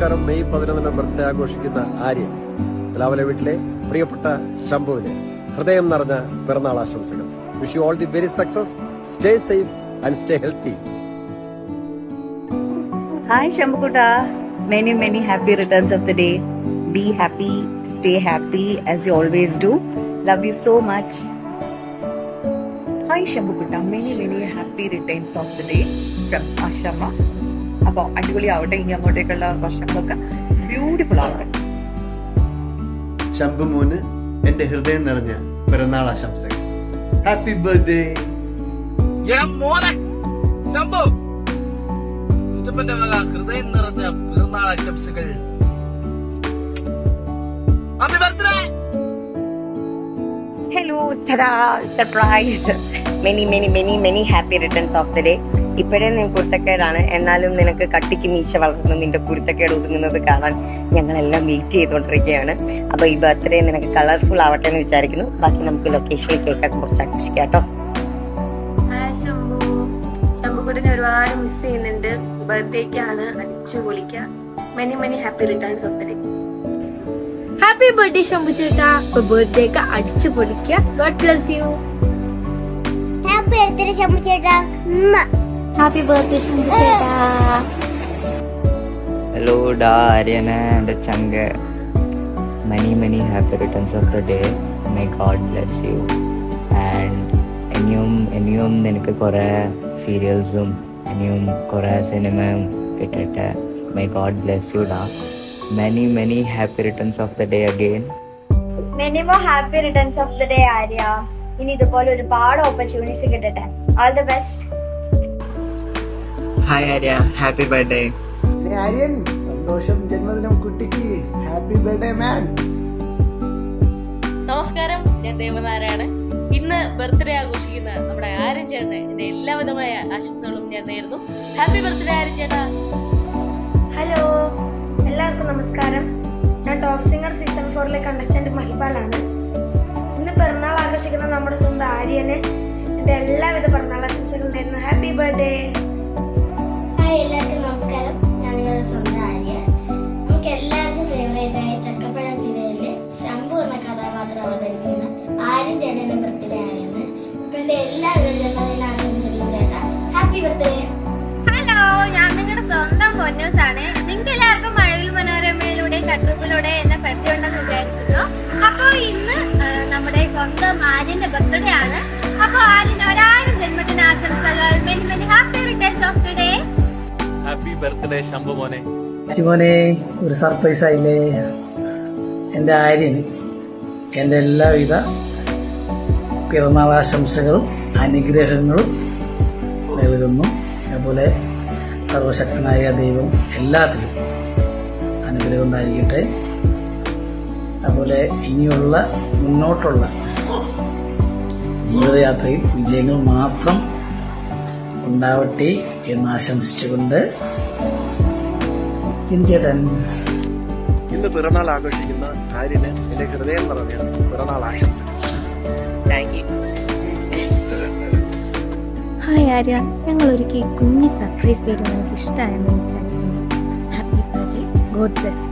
നമസ്കാരം. May 11 birthday ആഘോഷിക്കുന്ന ആര്യൻ തലാവല വീട്ടിലെ പ്രിയപ്പെട്ട ശംഭുവിന് ഹൃദയം നിറഞ്ഞ പിറന്നാൾ ആശംസകൾ. Wish you all the very success. Stay safe and stay healthy. Hi Shambhukuta, many happy returns of the day. Be happy, stay happy as you always do. Love you so much. Hi Shambhukuta, many happy returns of the day from Ashama. അപ്പോൾ അടിപൊളി ആവട്ടെ, ഇനി അങ്ങോട്ടേക്കുള്ള വർഷങ്ങളൊക്കെ beautiful ആവട്ടെ. ശംഭു മോന് എന്റെ ഹൃദയം നിറഞ്ഞ പിറന്നാൾ ആശംസകൾ. Happy birthday Shambhu. ചിറ്റപ്പന്റെ വക ഹൃദയം നിറഞ്ഞ പിറന്നാൾ ആശംസകൾ. Happy birthday. ഹലോ, ടാ, surprise. Many happy returns of the day. ഇപ്പോഴേ നീ കുരുത്തക്കേടാണ്, എന്നാലും നിനക്ക് കട്ടിക്ക് മീശ വളർന്ന് നിന്റെ കുരുത്തക്കേട് ഒതുങ്ങുന്നത് കാണാൻ ഞങ്ങളെല്ലാം വെയിറ്റ് ചെയ്തുകൊണ്ടിരിക്കുകയാണ്. അപ്പൊ ഈ ബർത്ത്ഡേ നിനക്ക് കളർഫുൾ ആവട്ടെ എന്ന് വിചാരിക്കുന്നു. ബാക്കി നമുക്ക് ലൊക്കേഷനിൽ കേൾക്കാൻ കുറച്ച് ആഘോഷിക്കാം കേട്ടോ. ശംഭുക്കുട്ടനെ ഒരുപാട് മിസ് ചെയ്യുന്നുണ്ട്. ബർത്ത്ഡേക്കാണ്, അടിച്ചു പൊളിക്കുക. Many happy returns of the day. Happy birthday Shambhu ചേട്ടാ. ബർത്ത്ഡേക്ക് അടിച്ചു പൊളിക്കുക. God bless you. Happy birthday Shambhu ചേട്ടാ. ഹാപ്പി ബർത്ത്ഡേ ശംഭു ചേട്ടാ. Hello da Aryana and Changa. Many happy returns of the day. May God bless you. And ഇനിയും നിനക്ക് കുറെ സീരിയൽസും ഇനിയും കുറെ സിനിമയും കിട്ടട്ടെ. May God bless you da. Many happy returns of the day again. Many more happy returns of the day Arya. ഇനി ഇതുപോലെ ഒരുപാട് ഓപ്പർച്യൂണിറ്റീസ് കിട്ടട്ടെ. All the best. Hi Arya, happy birthday. Aryan, സന്തോഷം ജന്മദിനം കുട്ടിക്ക്. ഹാപ്പി ബർത്ത്ഡേ മാൻ. നമസ്കാരം, ഞാൻ ദേവനാരായണ. ഇന്ന് ബർത്ത്ഡേ ആഘോഷിക്കുന്ന നമ്മുടെ ആര്യൻ ചേട്ടന് എന്റെ എല്ലാവിധമായ ആശംസകളും ഞാൻ നേരുന്നു. ഹാപ്പി ബർത്ത്ഡേ ആര്യൻ ചേട്ടാ. ഹലോ, എല്ലാവർക്കും നമസ്കാരം. ഞാൻ ടോപ്പ് സിംഗർ സീസൺ 4 കണ്ടസ്റ്റന്റ് മഹിപാലാണ്. ഇന്ന് പിറന്നാൾ ആഘോഷിക്കുന്ന നമ്മുടെ സ്വന്തം ആര്യന് എന്റെ എല്ലാവിധ പിറന്നാൾ ആശംസകളും നേരുന്നു. Happy birthday. ഹായ്, എല്ലാവർക്കും നമസ്കാരം. ഞാൻ നിങ്ങളുടെ സ്വന്തം ആര്യ. നമുക്ക് എല്ലാവർക്കും ഫേവറേറ്റ് ആയ ചക്കപ്പഴ സീരിയലിലെ ശംഭു എന്ന കഥാപാത്രം അവതരിപ്പിക്കുന്ന ആര്യൻ ചേട്ടന്റെ ബർത്ത്ഡേ ആണെന്ന്. അപ്പൊ എന്റെ എല്ലാവരും ജന്മദിന ആശംസകളും ചേട്ടാ. Happy birthday. ഹലോ, ഞാൻ നിങ്ങളുടെ സ്വന്തം പൊന്നൂസ് ആണ്. നിങ്ങൾക്ക് എല്ലാവർക്കും മഴവിൽ മനോരമയിലൂടെ കട്ടൂപ്പിലൂടെ എന്നെ പരിചയമുണ്ടെന്ന് വിചാരിക്കുന്നു. അപ്പോൾ ഇന്ന് നമ്മുടെ സ്വന്തം ആര്യന്റെ ബർത്ത്ഡേ ആണ്. അപ്പോൾ ആര്യന് 1000 ജന്മദിന ആശംസകൾ. Many happy returns of the day. Happy birthday Shambhu മോനെ. ശിവനെ, ഒരു സർപ്രൈസ് ആയില്ലേ. എൻ്റെ ആര്യന് എൻ്റെ എല്ലാവിധ പിറന്നാൾ ആശംസകളും അനുഗ്രഹങ്ങളും നൽകുന്നു. അതുപോലെ സർവശക്തനായ ദൈവം എല്ലാത്തിലും അനുഗ്രഹം ഉണ്ടായിരിക്കട്ടെ. അതുപോലെ ഇനിയുള്ള മുന്നോട്ടുള്ള ജീവിതയാത്രയിൽ വിജയങ്ങൾ മാത്രം ഉണ്ടാവട്ടെ എന്ന് ആശംസിച്ചുകൊണ്ട് ചേട്ടൻ. ഇന്ന് പിറന്നാൾ ആഘോഷിക്കുന്ന ആര്യന് എന്റെ ഹൃദയം നിറഞ്ഞ പിറന്നാൾ ആശംസകൾ. ഹായ് ആര്യ, ഞങ്ങൾ ഒരിക്കൽ കുഞ്ഞി സർപ്രൈസ് വീഡിയോ നിങ്ങൾക്ക് ഇഷ്ടമായെന്ന് മനസ്സിലാക്കുന്നു. Happy birthday. God bless.